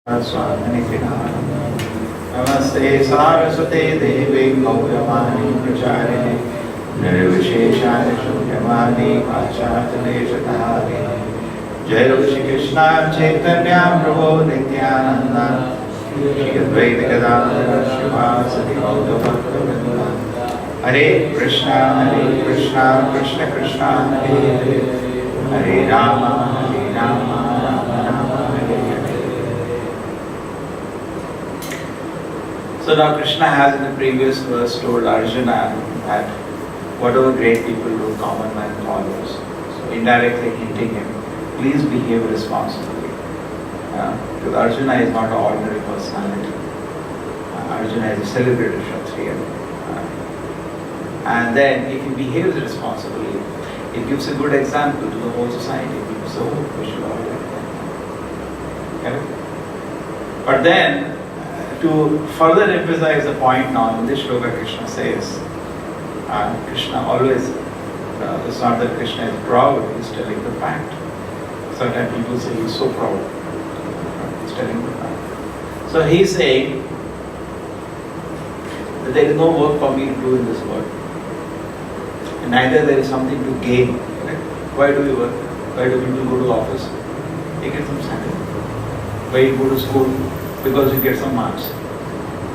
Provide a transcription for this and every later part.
नमस्ते सारस्वते देवे गौरवाणी प्रचारिणे निर्विशेषाय शून्यवादी पाश्चात्यदेशधारिणे जय श्री कृष्ण चैतन्य प्रभो नित्यानंद श्री अद्वैत गदाधर श्रीवासदि गौरभक्तवृंद हरे Krishna Krishna Krishna Hare Hare Hare Ram Ram Ram Hare Hare. So now Krishna has in the previous verse told Arjuna that whatever great people do, common man follows. So indirectly hinting him, please behave responsibly. Because Arjuna is not an ordinary personality. Arjuna is a celebrated Kshatriya. And then if he behaves responsibly, it gives a good example to the whole society. People say, oh, we should all like that. Okay? But then, to further emphasize the point now, in this shloka Krishna says, Krishna always, it's not that Krishna is proud, he's telling the fact. Sometimes people say he's so proud. He's telling the fact. So he's saying that there is no work for me to do in this world. And neither there is something to gain. Right? Why do we work? Why do people go to office? They get some salary. Why you go to school? Because you get some marks.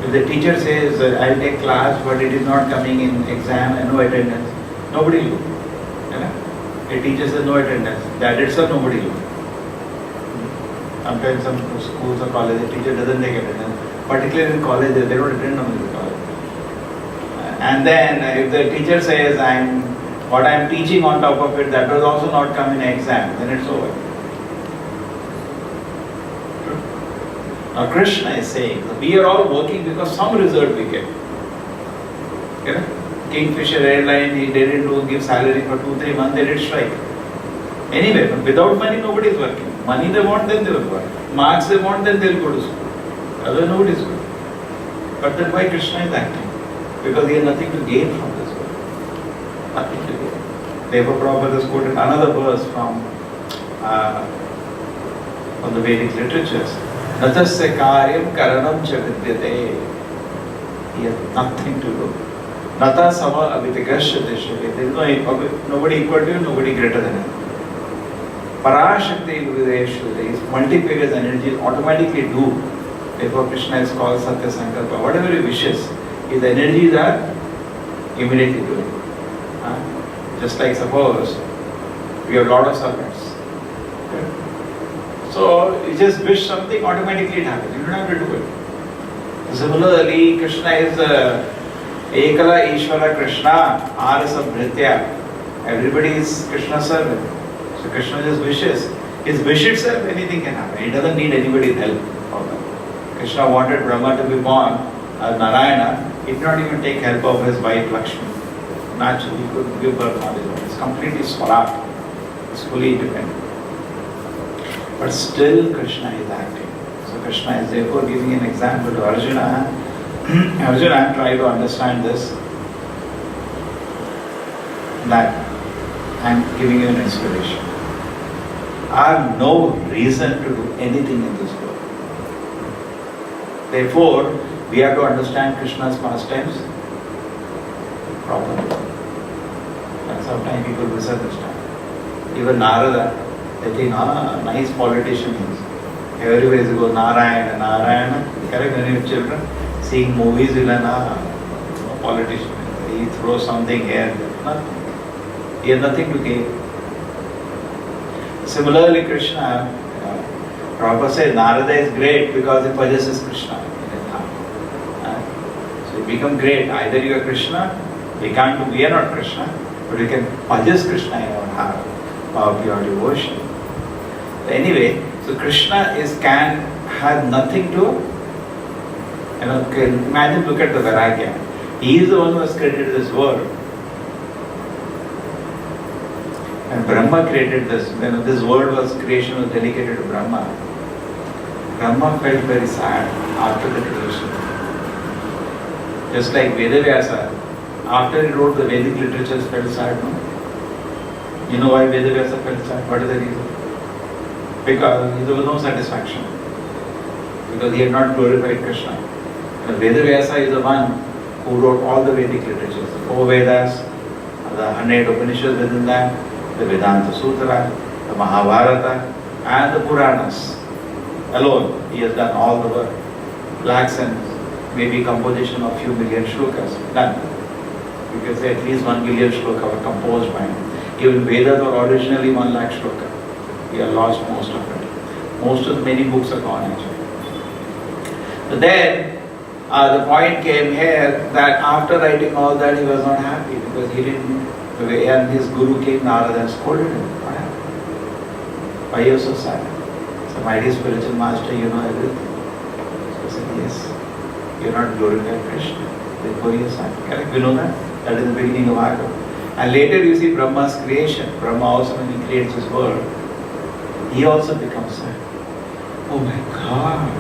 If the teacher says, I'll take class, but it is not coming in exam and no attendance, nobody will go. The teacher says no attendance, that itself nobody will go. Sometimes some schools or colleges, the teacher doesn't take attendance. Particularly in college, they don't attend on the college. And then if the teacher says, what I'm teaching on top of it, that will also not come in exam, then it's over. Now Krishna is saying, we are all working because some result we get. Kingfisher Airline, they didn't give salary for 2-3 months, they did strike. Anyway, without money, nobody is working. Money they want, then they will work. Marks they want, then they will go to school. Otherwise, nobody is going. But then why Krishna is acting? Because he has nothing to gain from this world. Nothing to gain. Therefore, Prabhupada has quoted another verse from the Vedic literatures. Natasya karyam karanam cha vidyate. He has nothing to do. Nata sama avitikashyate shri. There is nobody equal to him, nobody greater than him. Parashakti videshu. His multifarious energies automatically do. Therefore Krishna is called Satya Sankalpa. Whatever he wishes, his energies are immediately doing. Just like suppose we have a lot of servants. Okay? So you just wish something, automatically it happens. You don't have to do it. Similarly, Krishna is Ekala Ishvara Krishna, Arasa Bhritya. Everybody is Krishna's servant. So Krishna just wishes. His wish itself, anything can happen. He doesn't need anybody's help. Krishna wanted Brahma to be born as Narayana. He did not even take help of his wife Lakshmi. Naturally, he could give birth on his own. It's completely swarat. It's fully independent. But still Krishna is acting. So Krishna is therefore giving an example to Arjuna. Arjuna, try to understand this. That I am giving you an inspiration. I have no reason to do anything in this world. Therefore, we have to understand Krishna's pastimes properly. And sometimes people misunderstand. Even Narada, they think, nice politician is. Everywhere they go, Narayana, Narayana. Correct, many children seeing movies, in politician. He throws something here, nothing. He has nothing to gain. Similarly, Krishna, Prabhupada says Narada is great because he possesses Krishna in his heart. So you become great. Either you are Krishna, we are not Krishna, but we can possess Krishna in our heart of pure devotion. Anyway, so Krishna has nothing to, imagine, look at the Vairagya. He is the one who has created this world. And Brahma created this. When this world creation was dedicated to Brahma, Brahma felt very sad after the creation. Just like Vedavyasa, after he wrote the Vedic literatures, felt sad, no? You know why Vedavyasa felt sad? What is the reason? Because there was no satisfaction. because he had not glorified Krishna. The Vedavyasa is the one who wrote all the Vedic literatures, the 4 Vedas, the 100 Upanishads within that, the Vedanta Sutra, the Mahabharata, and the Puranas. Alone, he has done all the work. Lakhs and maybe composition of few million shlokas. Done. You can say at least 1 million shloka were composed by him. Even Vedas were originally 1 lakh shloka. We have lost most of it. Most of the many books are gone actually. So then, the point came here that after writing all that, he was not happy because he didn't, and his guru came, Narada, and scolded him. What happened? Why are you so sad? So, my dear spiritual master, you know everything. So he said, yes, you are not glorified Krishna. Therefore, you are sad. Correct? We know that. That is the beginning of Bhagavad. And later you see Brahma's creation. Brahma also, when he creates his world, he also becomes sad. Oh my God.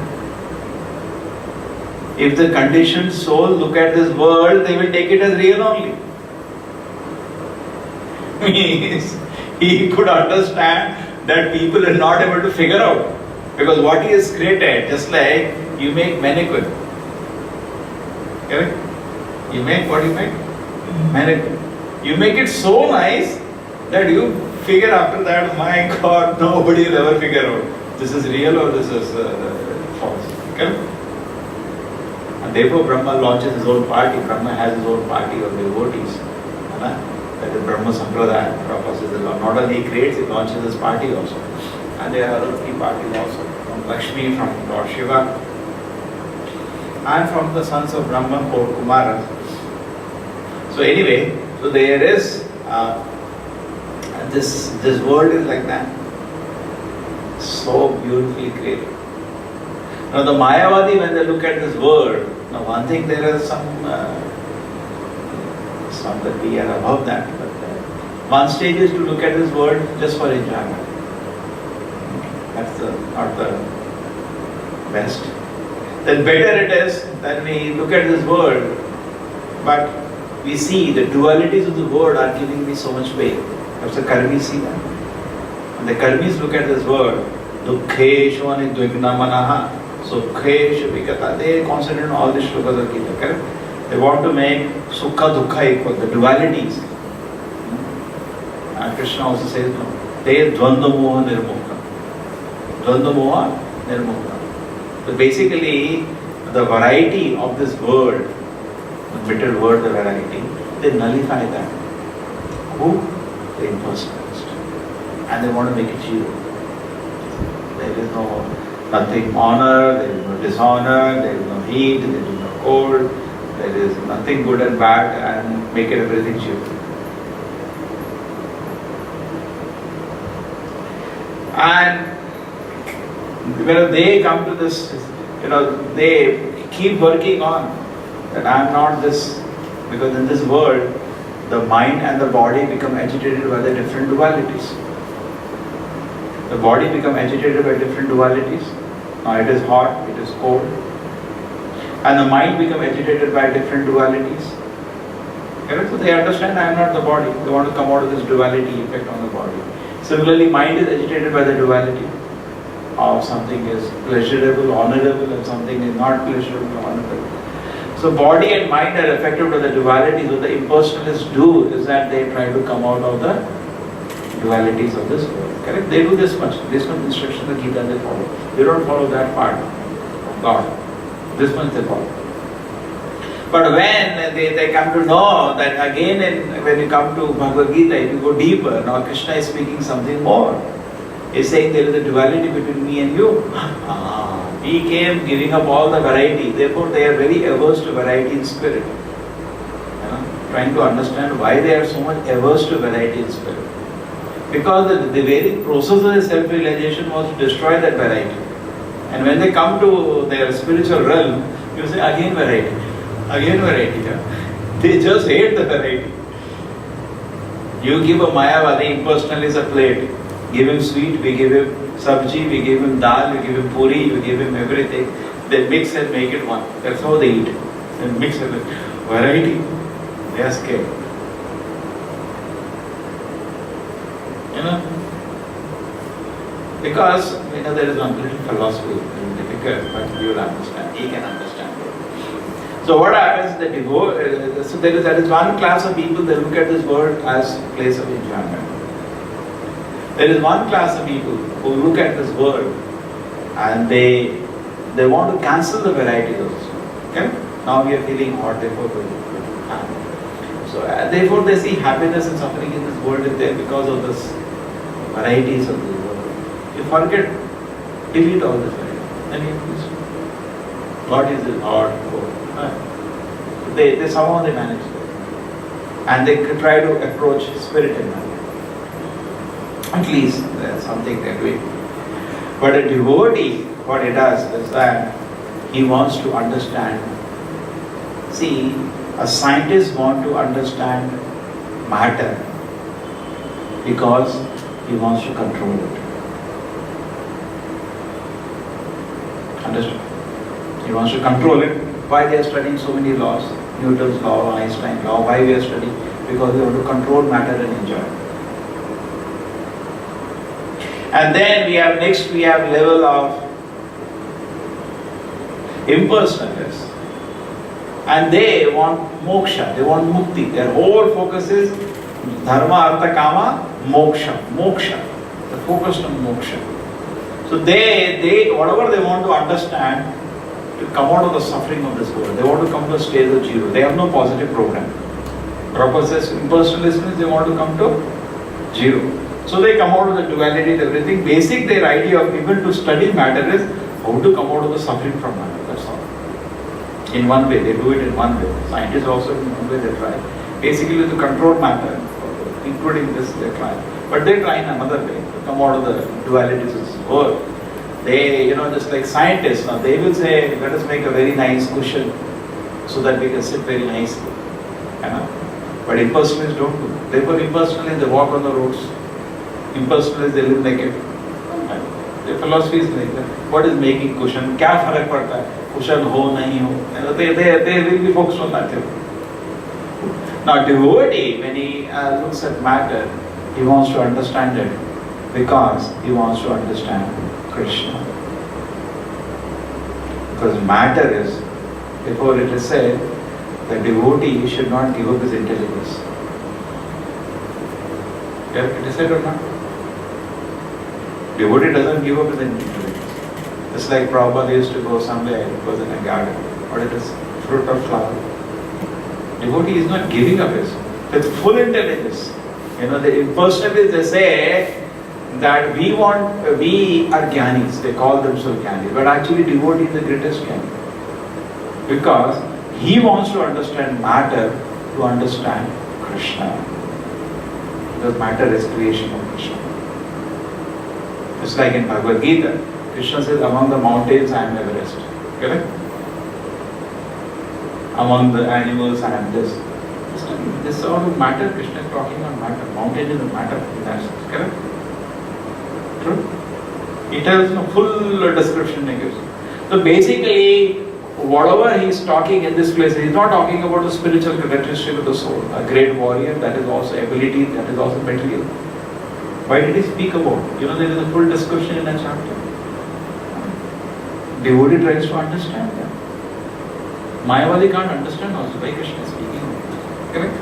If the conditioned soul look at this world, they will take it as real only. Means he could understand that people are not able to figure out. Because what he has created, just like you make mannequin. Correct? You make what you make? Mannequin. You make it so nice that you figure after that, my God, nobody will ever figure out this is real or this is false. Okay? And therefore Brahma launches his own party. Brahma has his own party of devotees. That is Brahma Sampradaya. Prabhupada says not only he creates, he launches his party also. And there are other 3 parties also. From Lakshmi, from Lord Shiva, and from the sons of Brahma, 4 Kumaras. So anyway, so there is this world is like that, so beautifully created. Now the Mayavadi, when they look at this world, now one thing there is some, it's not that we are above that, but one stage is to look at this world just for enjoyment. That's not the best. Then better it is that we look at this world, but we see the dualities of the world are giving me so much pain. That's the Karmis see that. And the Karmis look at this world, Dukkheshu anidvigna manaha, Sukheshu vikata. They concentrate on all the shlokas of Gita, correct? They want to make Sukha Dukkha equal, the dualities. And Krishna also says, no, they Dvandva Moha Nirmukha. Dvandva Moha Nirmukha. So basically, the variety of this world, the bitter word, the variety, they nullify that. Who? The impersonalist. And they want to make it zero. There is nothing honor, there is no dishonor, there is no heat, there is no cold, there is nothing good and bad, and make it everything zero. And when they come to this, they keep working on that I am not this, because in this world, the mind and the body become agitated by the different dualities. The body become agitated by different dualities. Now it is hot, it is cold. And the mind become agitated by different dualities. Correct? So they understand I am not the body. They want to come out of this duality effect on the body. Similarly, mind is agitated by the duality of something is pleasurable, honorable, and something is not pleasurable, honorable. So body and mind are affected by the dualities. What the impersonalists do is that they try to come out of the dualities of this world. Correct? They do this much instruction the Gita they follow. They don't follow that part of God. This much they follow. But when they come to know that again, when you come to Bhagavad Gita, if you go deeper, now Krishna is speaking something more. He's saying there is a duality between me and you. He came giving up all the variety. Therefore, they are very averse to variety in spirit. Trying to understand why they are so much averse to variety in spirit. Because the very process of the self-realization was to destroy that variety. And when they come to their spiritual realm, you say again variety. Again variety. They just hate the variety. You give a Mayavadi, impersonalist a plate. Give him sweet, we give him sabji, we give him dal, we give him puri, we give him everything. They mix and make it one. That's how they eat. They mix and variety. They are scared. Because there is one little philosophy, very difficult. difficult, but you will understand. He can understand it. So what happens? So there is one class of people, they look at this world as a place of enjoyment. There is one class of people who look at this world and they want to cancel the variety of this world. Okay? Now we are feeling hot, therefore we are happy. So therefore they see happiness and suffering in this world is there because of this varieties of this world. You forget, delete all this variety. Then you peaceful. God is the Lord. They somehow they manage it. And they try to approach spirit in life. At least there's something they're doing. But a devotee, what he does is that he wants to understand. See, a scientist wants to understand matter because he wants to control it. Understand? He wants to control it. Why they are studying so many laws? Newton's law, Einstein's law. Why we are studying? Because we want to control matter and enjoy it. And then we have level of impersonalists. And they want moksha, they want mukti. Their whole focus is dharma, artha, kama, moksha. Moksha. They're focused on moksha. So they whatever they want to understand to come out of the suffering of this world. They want to come to a stage of zero. They have no positive program. Prabhupada says impersonalism means they want to come to zero. So they come out of the duality and everything. Basic their idea of people to study matter is how to come out of the suffering from matter. That's all. In one way, they do it in one way. Scientists also in one way they try. Basically to control matter, including this they try. But they try in another way to come out of the dualities of this world. They, just like scientists, now they will say, let us make a very nice cushion so that we can sit very nicely. But impersonalists don't do that. Therefore impersonalists, they walk on the roads. Impersonalists, they live naked. Their philosophy is like that. What is making cushion? क्या फर्क पड़ता है? Cushion हो नहीं हो? They will be focused on that. Now devotee, when he looks at matter, he wants to understand it because he wants to understand Krishna. Because matter is, before it is said, the devotee should not give up his intelligence. Yeah, it is said or not? Devotee doesn't give up his intelligence. It's like Prabhupada used to go somewhere, it was in a garden, or it is fruit or flower. Devotee is not giving up his, with full intelligence. The impersonalists, they say that we are jnanis, they call themselves jnanis, but actually devotee is the greatest jnani. Because he wants to understand matter to understand Krishna. Because matter is creation of Krishna. It's like in Bhagavad Gita, Krishna says, among the mountains I am Everest. Correct? Among the animals I am this. This is all matter. Krishna is talking on matter. Mountain is a matter in that sense. Correct? True? He tells full description he gives. So basically, whatever he is talking in this place, he is not talking about the spiritual characteristic of the soul. A great warrior, that is also ability, that is also material. Why did he speak about? There is a full discussion in a chapter. Devotee tries to understand that. Mayavadi can't understand also why Krishna is speaking. Correct?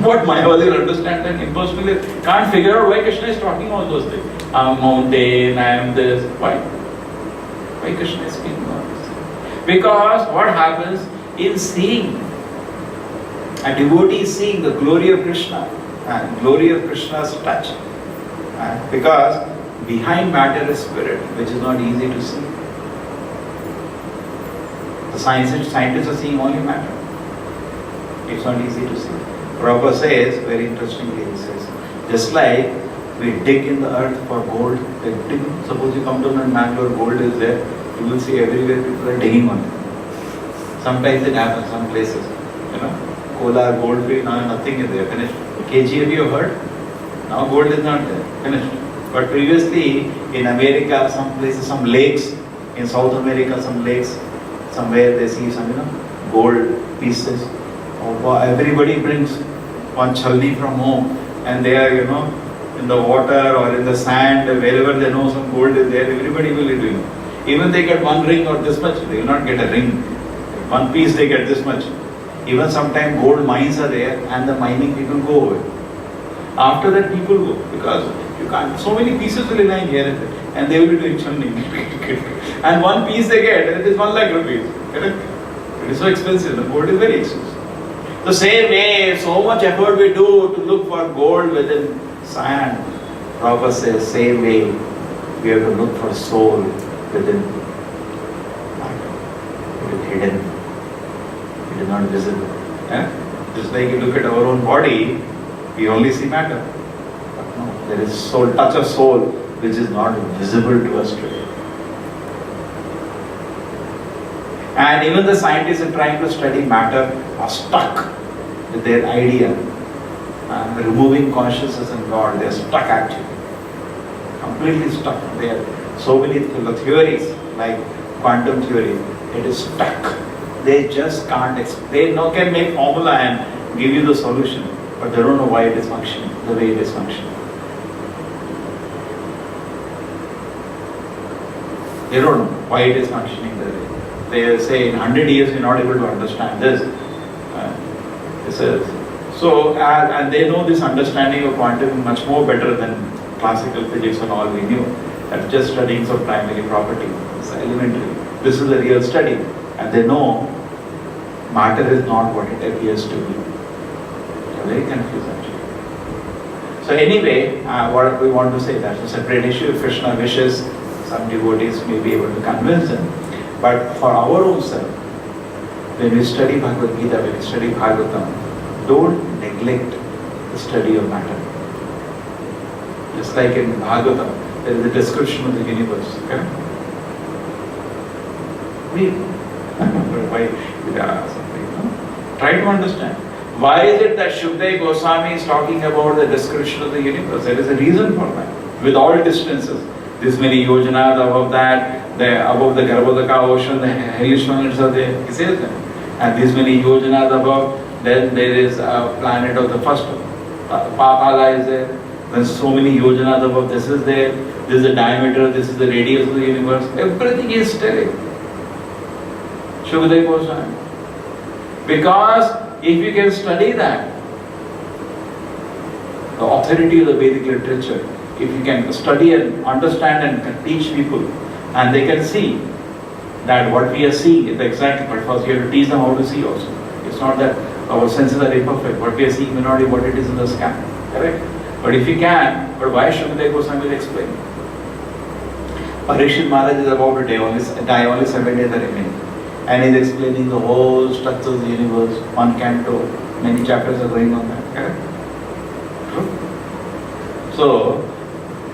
What Mayavadi will understand and impersonally can't figure out why Krishna is talking all those things. I am mountain, I am this. Why? Why Krishna is speaking all this? Because what happens in seeing, a devotee is seeing the glory of Krishna and glory of Krishna's touch. Because behind matter is spirit, which is not easy to see. The scientists are seeing only matter. It's not easy to see. Prabhupada says, very interestingly, he says, just like we dig in the earth for gold, suppose you come to Mangalore, gold is there, you will see everywhere people are digging on it. Sometimes it happens, some places. Kolar, gold field, now nothing is there, finished. KGF you have heard? Now gold is not there, finished. But previously in America, some places, some lakes, in South America, some lakes, somewhere they see some gold pieces. Everybody brings one chalni from home and they are in the water or in the sand, wherever they know some gold is there, everybody will be doing. Even they get one ring or this much, they will not get a ring. One piece they get this much. Even sometimes gold mines are there and the mining people go away. After that people go, because you can't, so many pieces will be lying here and they will be doing churning. And one piece they get, it is 1 lakh rupees. Correct? It is so expensive, the gold is very expensive. The same way, so much effort we do to look for gold within sand. Prabhupada says, same way, we have to look for soul within matter. It is hidden. It is not visible. Just like you look at our own body, we only see matter. But no, there is soul, touch of soul, which is not visible to us today. And even the scientists are trying to study matter are stuck with their idea. Removing consciousness and God, they are stuck actually. Completely stuck. There are so many theories like quantum theory. It is stuck. They just can't explain. They can make formula and give you the solution, but they don't know why it is functioning the way it is functioning. They don't know why it is functioning the way. They say in 100 years we are not able to understand this. So, and they know this understanding of quantum much more better than classical physics and all we knew. That's just studying some primary property. It's elementary. This is a real study. And they know matter is not what it appears to be. They're very confused actually. So anyway, what we want to say, that's a separate issue. If Krishna wishes, some devotees may be able to convince them. But for our own self, when we study Bhagavad Gita, when we study Bhagavatam, don't neglect the study of matter. Just like in Bhagavatam, there is a description of the universe. Okay? Try to understand. Why is it that Shukdev Goswami is talking about the description of the universe? There is a reason for that. With all distances, this many yojanas above that, above the Garbhodaka ocean, the hellish planets are there. He says that. And these many yojanas above, then there is a planet of the first, Pṛthā is there. Then so many yojanas above, this is there. This is the diameter, this is the radius of the universe. Everything is telling. Shukdev Goswami. Because if you can study that, the authority of the Vedic literature, if you can study and understand and can teach people, and they can see that what we are seeing is exactly, but first you have to teach them how to see also. It's not that our senses are imperfect. What we are seeing may not be what it is in the sky. Correct? But if you can, but why Shukdev Goswami will explain? Parikshit Maharaj is about to die, only 7 days are remaining. And he is explaining the whole structure of the universe, one canto, many chapters are going on that. Correct? So,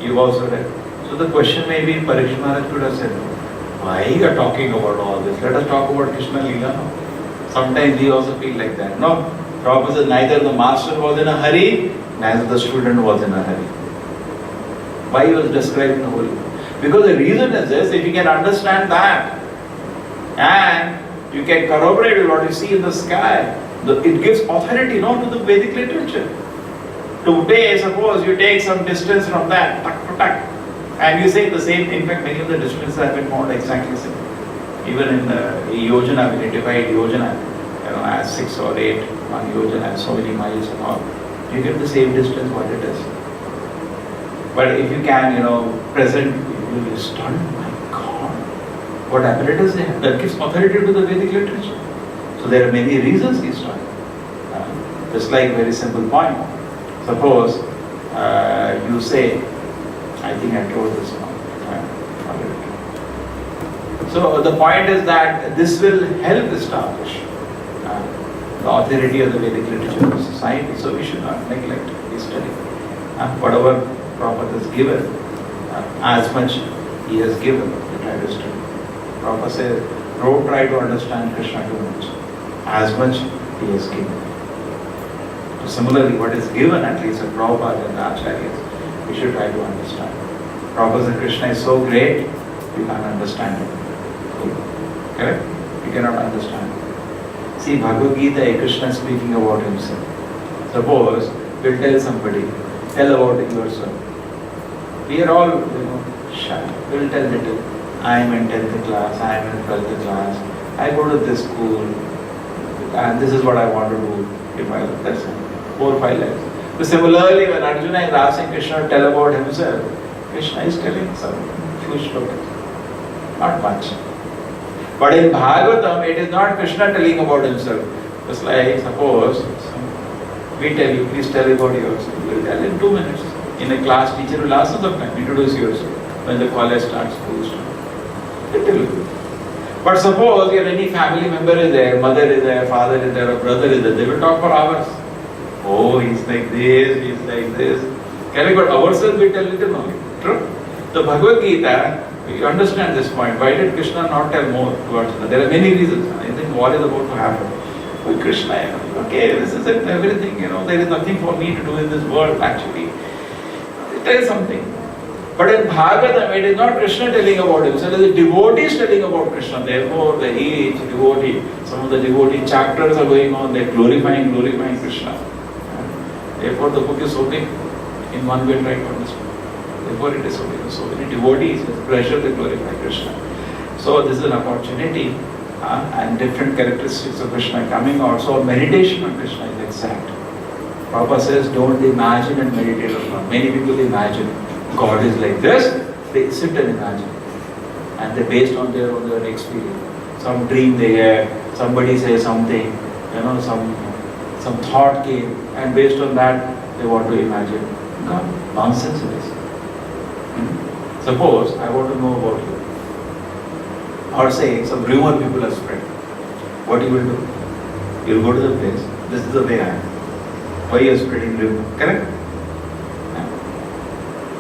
you also read. So the question may be, Parikshit Maharaj could have said, why you are talking about all this? Let us talk about Krishna Leela now. Sometimes we also feel like that. No, Prabhupada says neither the master was in a hurry, neither the student was in a hurry. Why he was describing the whole? Because the reason is this, if you can understand that, and you can corroborate with what you see in the sky, it gives authority not to the Vedic literature. Today, suppose you take some distance from that, and you say the same. In fact, many of the distances have been found exactly the same. Even in the yojana, when you divide yojana, as 6 or 8, one yojana has so many miles and all, you get the same distance what it is. But if you can, present, you will be stunned. My God, what apparatus they have that gives authority to the Vedic literature. So there are many reasons he's stunned. Just like very simple point. Suppose you say, I think I told this one. So the point is that this will help establish the authority of the Vedic literature of society. So we should not neglect this study. Whatever Prabhupada has given, as much he has given, we try to study. Prabhupada says, don't try to understand Krishna too much. As much he has given. So similarly, what is given, at least at Prabhupada and the Acharyas, we should try to understand. Prabhupada says Krishna is so great, we can't understand it. Correct? We cannot understand it. See, Bhagavad Gita, Krishna speaking about himself. Suppose we'll tell somebody, tell about yourself. We are all, shy. We'll tell little. I am in 10th class, I am in 12th class, I go to this school, and this is what I want to do in my life. That's it. 4 or 5 lines. So similarly, when Arjuna is asking Krishna to tell about himself, Krishna is telling some few shlokas, not much. But in Bhagavatam, it is not Krishna telling about himself. Just like, suppose, we tell you, please tell about yourself. You will tell in 2 minutes. In a class, teacher will ask some time, introduce yourself. When the college starts, school starts. They tell you. But suppose your any family member is there, mother is there, father is there, or brother is there, they will talk for hours. Oh, he's like this, he's like this. Can we, but ourselves we tell little only. True? The Bhagavad Gita, you understand this point. Why did Krishna not tell more to Arjuna? There are many reasons. I think what is about to happen. With Krishna, okay, this is everything, there is nothing for me to do in this world actually. Tell something. But in Bhagavatam, it is not Krishna telling about himself, it is the devotees telling about Krishna. Therefore, each devotee, some of the devotee chapters are going on, they are glorifying Krishna. Therefore, the book is so big. In one way, try to understand. Therefore, it is so big. So many devotees with pleasure they glorify Krishna. So, this is an opportunity and different characteristics of Krishna coming out. So, meditation on Krishna is exact. Prabhupada says, don't imagine and meditate on God. Many people imagine God is like this, they sit and imagine. And they based on their own experience. Some dream they had, somebody says something, some thought came, and based on that, they want to imagine God. Nonsense it is. Suppose I want to know about you. Or say some rumor people have spread. What you will do? You will go to the place. This is the way I am. Why you are spreading rumor? Correct?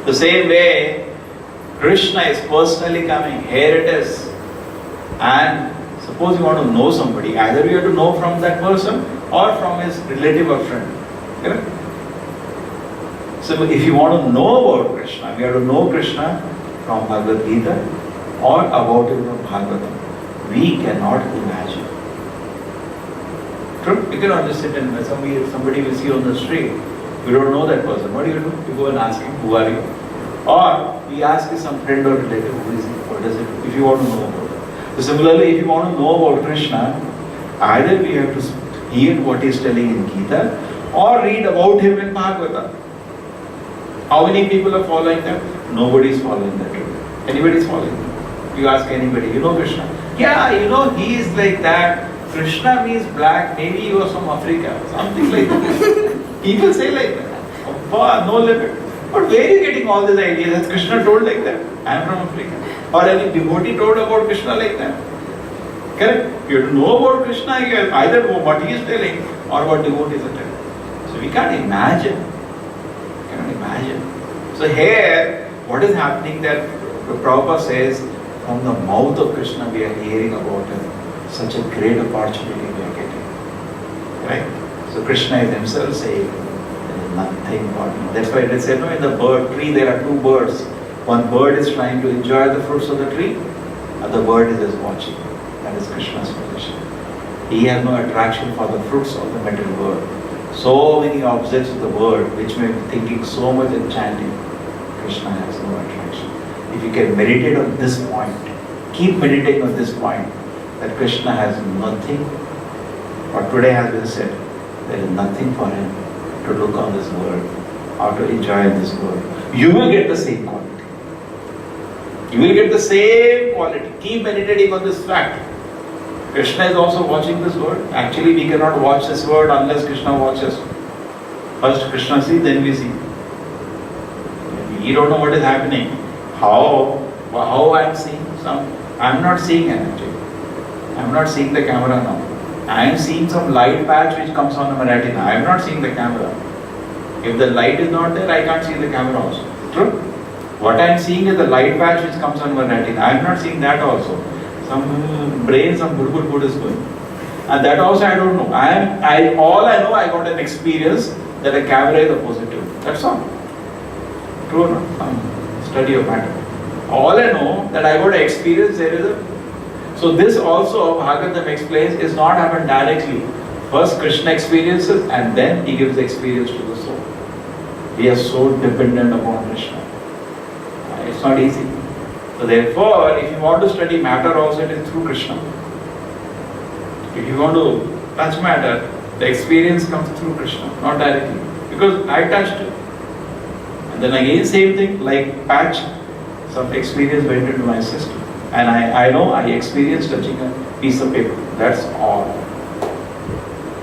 The same way, Krishna is personally coming. Here it is. And suppose you want to know somebody, either you have to know from that person or from his relative or friend. Correct? So if you want to know about Krishna, we have to know Krishna from Bhagavad Gita or about him from Bhagavatam. We cannot imagine. True? You cannot just sit and somebody will see on the street. You don't know that person. What do? You go and ask him, who are you? Or we ask some friend or relative, who is he? What does it do? If you want to know about it. So similarly, if you want to know about Krishna, either we have to hear what he is telling in Gita or read about him in Bhagavata. How many people are following that? Nobody is following that. Anybody is following that? You ask anybody, you know Krishna? Yeah, he is like that. Krishna means black, maybe he was from Africa, something like that. People say like that. No limit. But where are you getting all these ideas? Has Krishna told like that? I am from Africa. Or any devotee told about Krishna like that? Correct? You have to know about Krishna, you have either know what he is telling or what devotees are telling. So we can't imagine. So here, what is happening that the Prabhupada says, from the mouth of Krishna we are hearing about him. Such a great opportunity we are getting. Right? So Krishna is himself saying, there is nothing but me. That's why they said, in the bird tree there are two birds. One bird is trying to enjoy the fruits of the tree, other bird is just watching. That is Krishna's position. He has no attraction for the fruits of the material world. So many objects of the world which may be thinking so much enchanting, Krishna has no attraction. If you can meditate on this point, keep meditating on this point, that Krishna has nothing, or today has been said, there is nothing for him to look on this world or to enjoy in this world. You will get the same quality. You will get the same quality. Keep meditating on this fact. Krishna is also watching this world. Actually, we cannot watch this world unless Krishna watches. First Krishna sees, then we see. We don't know what is happening. How I am seeing some. I am not seeing anything. I am not seeing the camera now. I am seeing some light patch which comes on my retina. I am not seeing the camera. If the light is not there, I can't see the camera also. True? What I am seeing is the light patch which comes on my retina. I am not seeing that also. Some brain, some good is going. And that also I don't know. All I know, I got an experience that a camera is a positive. That's all. True or not? Some study of matter. All I know that I got an experience there is a. So this also Bhagavatam explains is not happened directly. First Krishna experiences and then he gives the experience to the soul. We are so dependent upon Krishna. It's not easy. So therefore, if you want to study matter also, it is through Krishna. If you want to touch matter, the experience comes through Krishna, not directly. Because I touched it. And then again, same thing, like patch, some experience went into my system. And I know I experienced touching a piece of paper. That's all.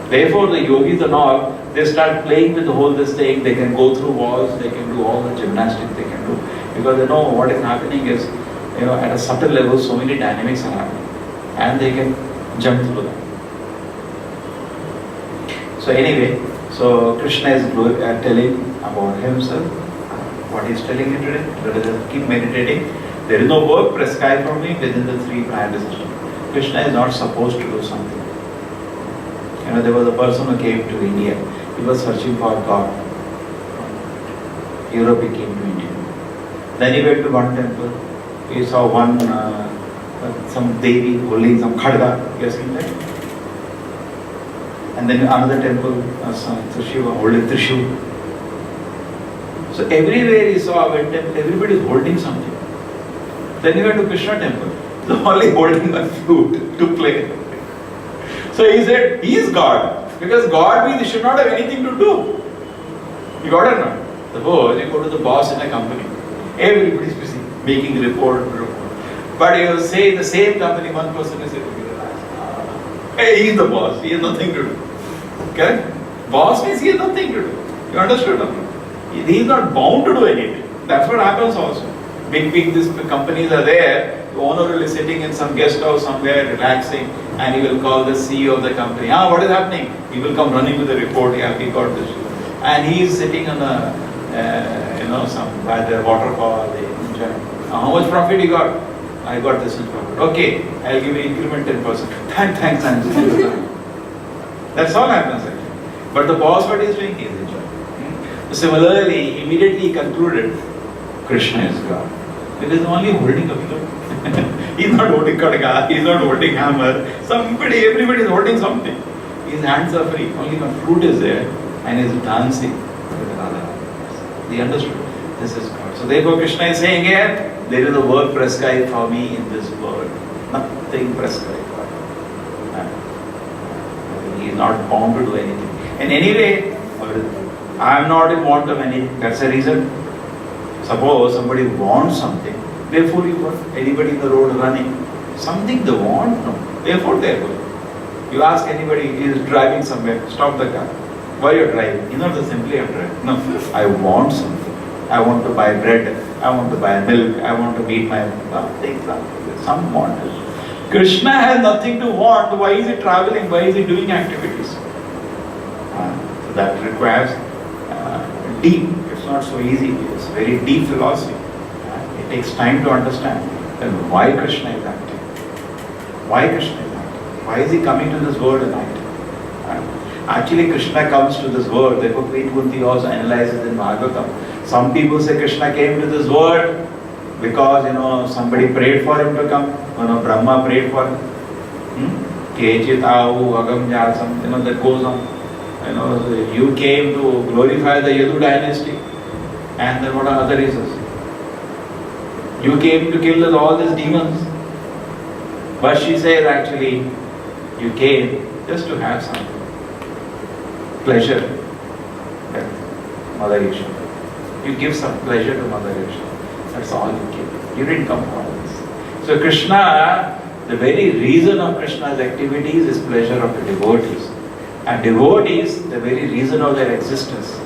Therefore, the yogis and all, they start playing with the whole this thing. They can go through walls, they can do all the gymnastics they can do. Because they know what is happening is, at a subtle level, so many dynamics are happening. And they can jump through that. So anyway, so Krishna is telling about himself, what he is telling you today. Let us keep meditating. There is no work prescribed for me within the 3 prior decisions. Krishna is not supposed to do something. There was a person who came to India. He was searching for God. Europe, he came to India. Then he went to one temple. He saw one, some Devi holding some khadga. You have seen that? And then another temple, some Shiva holding Trishul. So everywhere he saw a temple, everybody is holding something. Then he went to Krishna temple. He's only holding a flute to play. So he said, he is God. Because God means he should not have anything to do. You got it now? Suppose you go to the boss in a company. Everybody is busy making report. But you say the same company, one person is sitting relaxed. Hey, he is the boss. He has nothing to do. Correct? Boss means he has nothing to do. You understood? He is not bound to do anything. That's what happens also. Big these companies are there. The owner will be sitting in some guest house somewhere relaxing, and he will call the CEO of the company. What is happening? He will come running with the report. Yeah, we got this. And he is sitting on some by the waterfall. How much profit you got? I got this much profit. Okay, I'll give you increment 10%. Thanks. That's all happens actually. But the boss, what he is doing? He is enjoying. Similarly, immediately he concluded, Krishna is God. Because he's only holding a flute. He's not holding khadga, he's not holding hammer. Everybody is holding something. His hands are free. Only one flute is there and he's dancing with another hand. He understood. This is God. So therefore Krishna is saying here, there is a work prescribed for me in this world. Nothing prescribed for me. He is not bound to do anything. And anyway, I am not in want of anything. That's the reason. Suppose somebody wants something, therefore you want anybody in the road running. Something they want, no. Therefore they are going. You ask anybody, he is driving somewhere, stop the car. Why you are driving? You know, simply I'm driving. No, I want something. I want to buy bread, I want to buy milk, I want to meet my things. Some want. Krishna has nothing to want. Why is he traveling? Why is he doing activities? So that requires deep. It's not so easy. It's very deep philosophy. It takes time to understand then why Krishna is acting. Why Krishna is acting? Why is he coming to this world and acting? Actually, Krishna comes to this world. Therefore, Queen Kunti also analyzes in Bhagavatam. Some people say Krishna came to this world because somebody prayed for him to come. Brahma prayed for him. Kechit ahu agam jasam. That goes on. You came to glorify the Yadu dynasty. And then what are other reasons? You came to kill all these demons. But she says actually, you came just to have some pleasure. Mother Yashoda. You give some pleasure to Mother Yashoda. That's all you give. You didn't come for all this. So Krishna, the very reason of Krishna's activities is pleasure of the devotees. And devotees, the very reason of their existence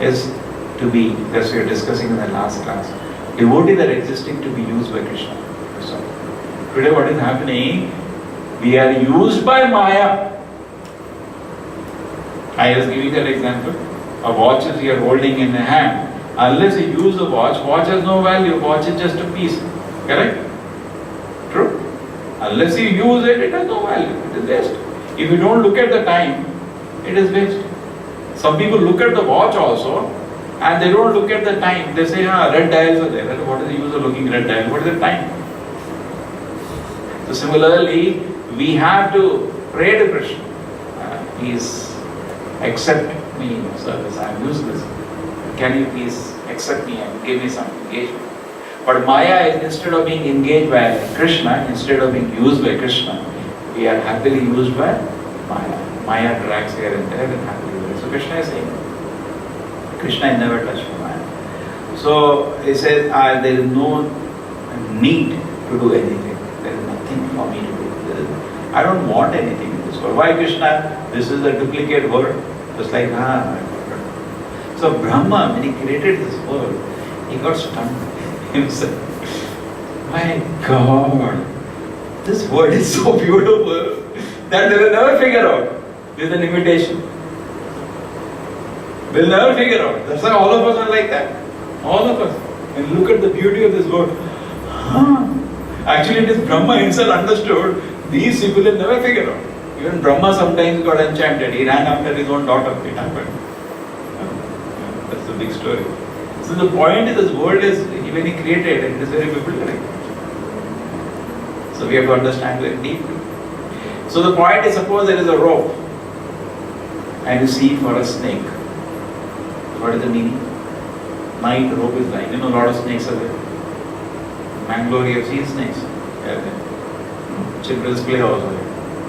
is to be, as we were discussing in the last class, devotees are existing to be used by Krishna. So, today what is happening, we are used by Maya. I was giving that example. A watch is you are holding in a hand. Unless you use the watch has no value. Watch is just a piece. Correct? True? Unless you use it, it has no value. It is waste. If you don't look at the time, it is waste. Some people look at the watch also and they don't look at the time. They say, red dials are there. What is the use of looking at red dial? What is the time? So similarly, we have to pray to Krishna. Please accept me in your service. I am useless. Can you please accept me and give me some engagement. But Maya is, instead of being engaged by Krishna, instead of being used by Krishna, we are happily used by Maya. Maya drags here and there and happily used. So Krishna is saying, Krishna is never touched by Maya. So he says, there is no need to do anything. There is nothing for me to do. I don't want anything in this world. Why Krishna? This is a duplicate world. Just like, So Brahma, when he created this world, he got stunned himself. My God, this world is so beautiful that they will never figure out. This is an imitation. They'll never figure out. That's why all of us are like that. All of us. And look at the beauty of this world. Actually, it is Brahma himself understood. These people will never figure out. Even Brahma sometimes got enchanted. He ran after his own daughter. It happened. That's the big story. So the point is, this world is, when he created, it is very bewildering. So we have to understand very deeply. So the point is, suppose there is a rope and you see for a snake. What is the meaning? Night rope is lying. A lot of snakes are there. Mangalore, you have seen snakes. Children's play also.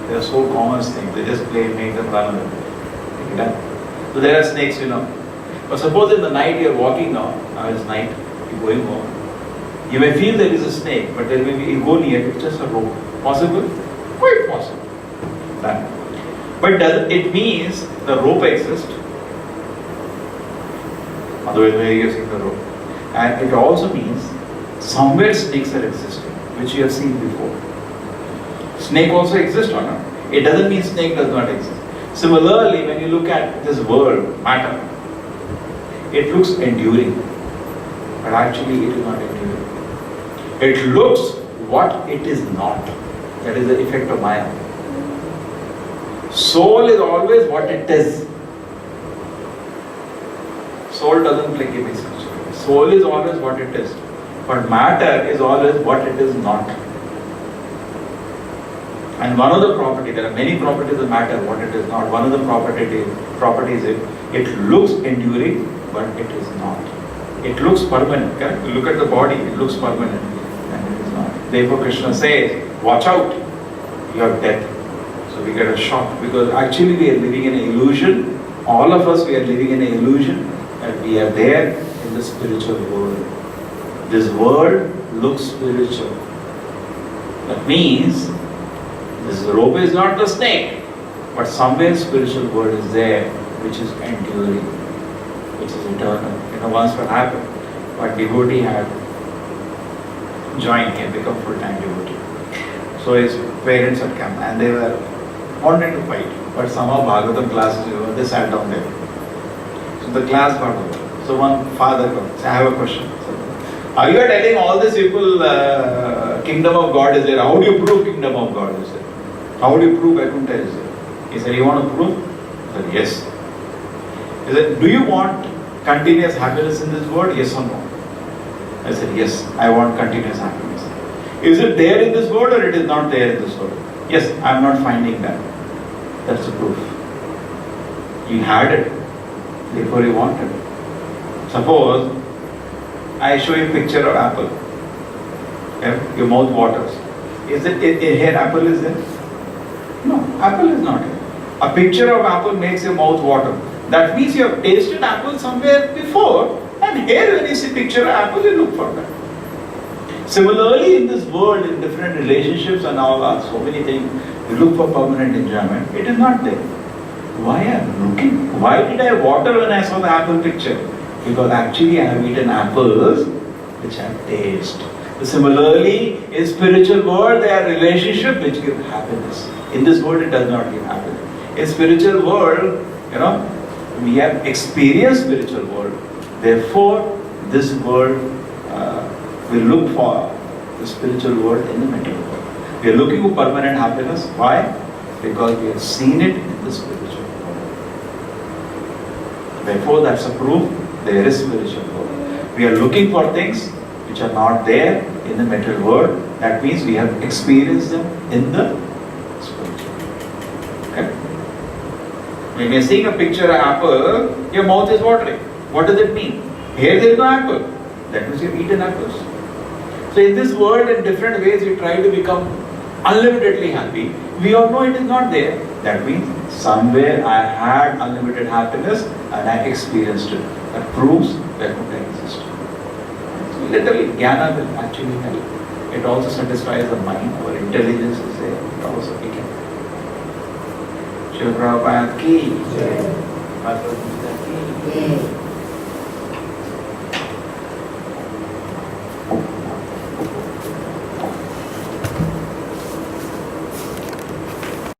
They are so common snakes. They just play, make them run away. So there are snakes, But suppose in the night you are walking now it's night, you are going home. You may feel there is a snake, but there may be, you go near, it's just a rope. Possible? Quite possible. But does it means the rope exists? Otherwise, where you have seen the rope. And it also means somewhere snakes are existing, which you have seen before. Snake also exists or not? It doesn't mean snake does not exist. Similarly, when you look at this world, matter, it looks enduring, but actually it is not enduring. It looks what it is not. That is the effect of Maya. Soul is always what it is. Soul doesn't play gimmicks. Soul is always what it is. But matter is always what it is not. And one of the properties, there are many properties of matter, what it is not. One of the properties is, it looks enduring, but it is not. It looks permanent, correct? You look at the body, it looks permanent, and it is not. Therefore Krishna says, watch out, you are death. So we get a shock, because actually we are living in an illusion. All of us, we are living in an illusion, that we are there in the spiritual world. This world looks spiritual. That means, this rope is not the snake, but somewhere spiritual world is there, which is enduring, which is eternal. Once what happened, but devotee had joined him, become full-time devotee. So his parents had come and they were wanting to fight, but somehow Bhagavatam classes, they sat down there. So the class got over. So one father comes, I have a question. Are you telling all these people kingdom of God is there? How do you prove kingdom of God is there? How do you prove Vaikuntha is there? He said, you want to prove? I said, yes. He said, do you want continuous happiness in this world? Yes or no? I said, yes, I want continuous happiness. Is it there in this world or it is not there in this world? Yes, I am not finding that. That's the proof. You had it, therefore you wanted it. Suppose I show you a picture of apple. Okay? Your mouth waters. Is it here apple is there? No, apple is not here. A picture of apple makes your mouth water. That means you have tasted apple somewhere before, and here when you see picture of apple, you look for that. Similarly, in this world, in different relationships and all that, so many things, you look for permanent enjoyment. It is not there. Why am I looking? Why did I water when I saw the apple picture? Because actually I have eaten apples which have taste. So similarly, in spiritual world, there are relationships which give happiness. In this world, it does not give happiness. In spiritual world, we have experienced spiritual world. Therefore, this world, we look for the spiritual world in the material world. We are looking for permanent happiness. Why? Because we have seen it in the spiritual world. Therefore, that's a proof there is spiritual world. We are looking for things which are not there in the material world. That means we have experienced them in the spiritual world. Okay? When you are seeing a picture of apple, your mouth is watering. What does it mean? Here there is no apple. That means you have eaten apples. So in this world, in different ways, we try to become unlimitedly happy. We all know it is not there. That means somewhere I had unlimited happiness and I experienced it. That proves that Buddha exists. Literally, jnana will actually help. It also satisfies the mind. Our intelligence is there. It also became. Srila Prabhupada ki. Bhagavad Gita ki.